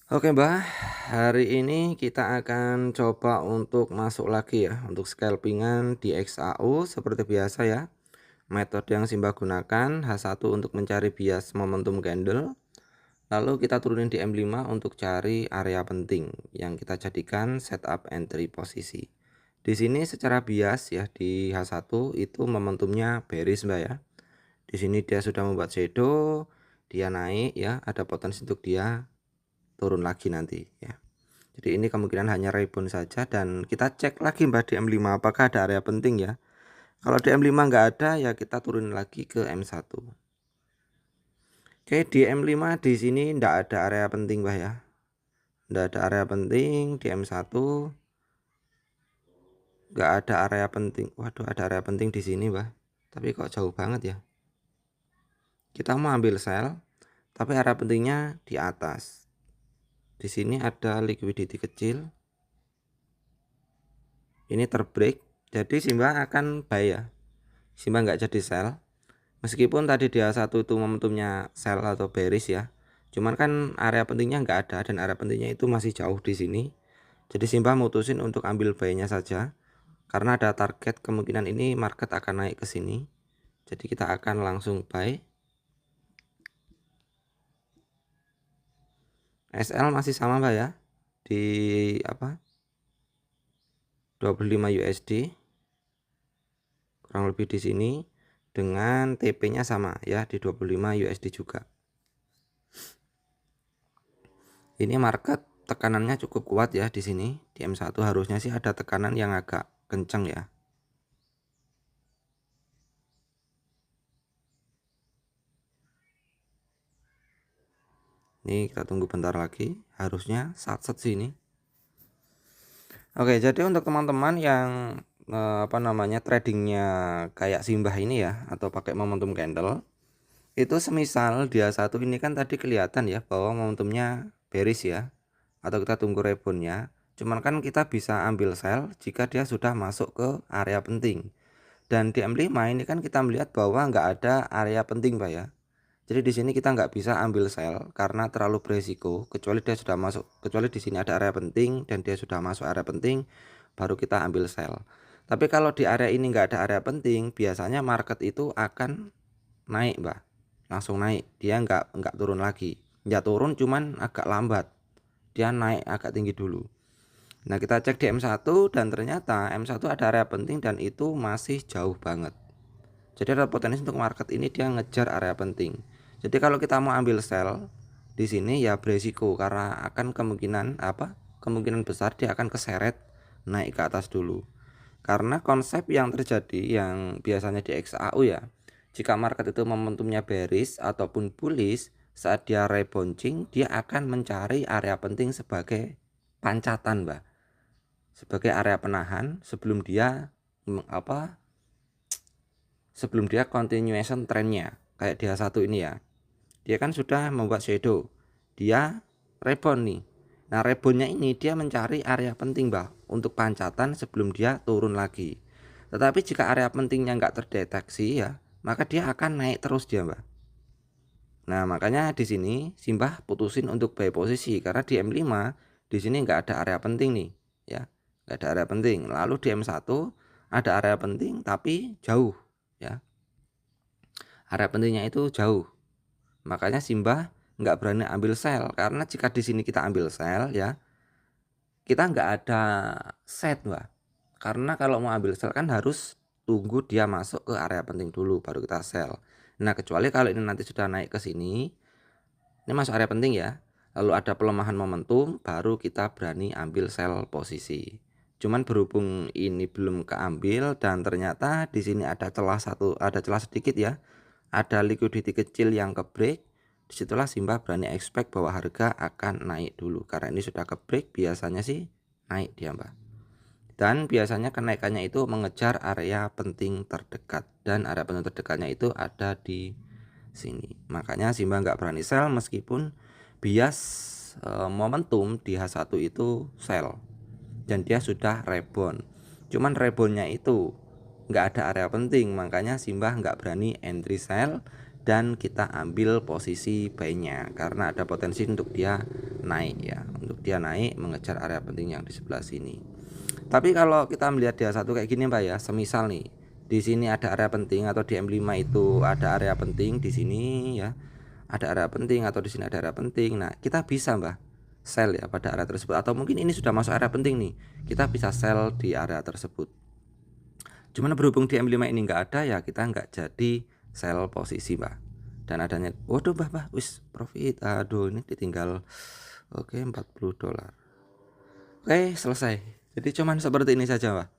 Oke Mbak, hari ini kita akan coba untuk masuk lagi ya, untuk scalpingan di XAU seperti biasa ya. Metode yang Simba gunakan H1 untuk mencari bias momentum candle, lalu kita turunin di M5 untuk cari area penting yang kita jadikan setup entry posisi. Di sini secara bias ya di H1 itu momentumnya bearish Mbak ya. Di sini dia sudah membuat shadow, dia naik ya, ada potensi untuk dia turun lagi nanti ya. Jadi ini kemungkinan hanya rebound saja, dan kita cek lagi Mbak di M5 apakah ada area penting ya. Kalau di M5 nggak ada ya kita turun lagi ke M1. Oke, di M5 di sini nggak ada area penting Mbak ya. Nggak ada area penting di M1. Nggak ada area penting. Waduh, ada area penting di sini Mbak. Tapi kok jauh banget ya. Kita mau ambil sell, tapi area pentingnya di atas. Di sini ada liquidity kecil. Ini terbreak, jadi Simba akan buy ya. Simba nggak jadi sell. Meskipun tadi dia satu itu momentumnya sell atau bearish ya. Cuman kan area pentingnya nggak ada, dan area pentingnya itu masih jauh di sini. Jadi Simba mutusin untuk ambil buy-nya saja. Karena ada target kemungkinan ini market akan naik ke sini. Jadi kita akan langsung buy. SL masih sama Mbak ya. Di apa? 25 USD. Kurang lebih di sini, dengan TP-nya sama ya di 25 USD juga. Ini market tekanannya cukup kuat ya di sini. Di M1 harusnya sih ada tekanan yang agak kencang ya. Ini kita tunggu bentar lagi, harusnya satset sini. Oke, jadi untuk teman-teman yang tradingnya kayak Simbah ini ya, atau pakai momentum candle, itu semisal dia satu ini kan tadi kelihatan ya bahwa momentumnya bearish ya, atau kita tunggu reboundnya. Cuman kan kita bisa ambil sell jika dia sudah masuk ke area penting. Dan di M5 ini kan kita melihat bahwa nggak ada area penting Pak ya. Jadi di sini kita nggak bisa ambil sell karena terlalu beresiko, kecuali dia sudah masuk, kecuali di sini ada area penting dan dia sudah masuk area penting, baru kita ambil sell. Tapi kalau di area ini nggak ada area penting, biasanya market itu akan naik Mbak, langsung naik. Dia nggak turun lagi, nggak turun, cuman agak lambat, dia naik agak tinggi dulu. Nah kita cek di M1 dan ternyata M1 ada area penting dan itu masih jauh banget. Jadi ada potensi untuk market ini dia ngejar area penting. Jadi kalau kita mau ambil sell di sini ya beresiko, karena akan kemungkinan besar dia akan keseret naik ke atas dulu. Karena konsep yang terjadi yang biasanya di XAU ya, jika market itu momentumnya bearish ataupun bullish, saat dia rebounding dia akan mencari area penting sebagai pancatan Mbak, sebagai area penahan sebelum dia continuation trennya. Kayak dia satu ini ya, dia kan sudah membuat shadow, dia rebound nih. Nah reboundnya ini dia mencari area penting Mbak untuk pancatan sebelum dia turun lagi. Tetapi jika area pentingnya nggak terdeteksi ya, maka dia akan naik terus dia Mbak. Nah makanya di sini Simbah putusin untuk buy posisi, karena di M5 di sini nggak ada area penting nih ya, nggak ada area penting. Lalu di M1 ada area penting tapi jauh ya, area pentingnya itu jauh. Makanya Simbah nggak berani ambil sell, karena jika di sini kita ambil sell ya, kita nggak ada set Mbak. Karena kalau mau ambil sell kan harus tunggu dia masuk ke area penting dulu baru kita sell. Nah kecuali kalau ini nanti sudah naik ke sini, ini masuk area penting ya, lalu ada pelemahan momentum, baru kita berani ambil sell posisi. Cuman berhubung ini belum keambil dan ternyata di sini ada celah sedikit ya, ada liquidity kecil yang ke break. Disitulah Simba berani expect bahwa harga akan naik dulu, karena ini sudah ke break, biasanya sih naik dia Mbak. Dan biasanya kenaikannya itu mengejar area penting terdekat, dan area penting terdekatnya itu ada di sini. Makanya Simba nggak berani sell meskipun bias momentum di H1 itu sell dan dia sudah rebound. Cuman reboundnya itu nggak ada area penting, makanya Simba nggak berani entry sell dan kita ambil posisi buy-nya karena ada potensi untuk dia naik ya, untuk dia naik mengejar area penting yang di sebelah sini. Tapi kalau kita melihat dia satu kayak gini Pak ya, semisal nih di sini ada area penting atau di M5 itu ada area penting di sini ya, ada area penting atau di sini ada area penting. Nah, kita bisa Mbak sell ya pada area tersebut, atau mungkin ini sudah masuk area penting nih, kita bisa sell di area tersebut. Cuman berhubung di M5 ini nggak ada ya, kita nggak jadi sell posisi Mbak. Dan adanya, waduh Mbak, wis profit, aduh ini ditinggal, oke $40. Oke, selesai. Jadi cuman seperti ini saja Mbak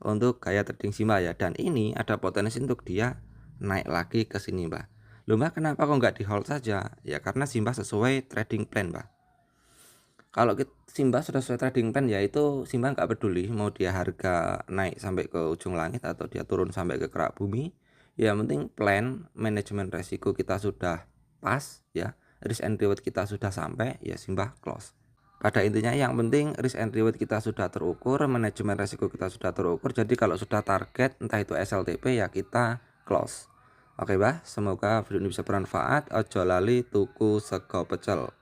untuk gaya trading Simba ya, dan ini ada potensi untuk dia naik lagi ke sini Mbak. Loh Mbak, kenapa kok nggak di hold saja? Ya karena Simba sesuai trading plan Mbak. Kalau Simba sudah sesuai trading plan ya itu Simba nggak peduli mau dia harga naik sampai ke ujung langit atau dia turun sampai ke kerak bumi. Ya penting plan manajemen resiko kita sudah pas ya, risk and reward kita sudah sampai ya, Simba close. Pada intinya yang penting risk and reward kita sudah terukur, manajemen resiko kita sudah terukur. Jadi kalau sudah target entah itu SLTP ya kita close. Oke Mbak, semoga video ini bisa bermanfaat. Ojo lali tuku sego pecel.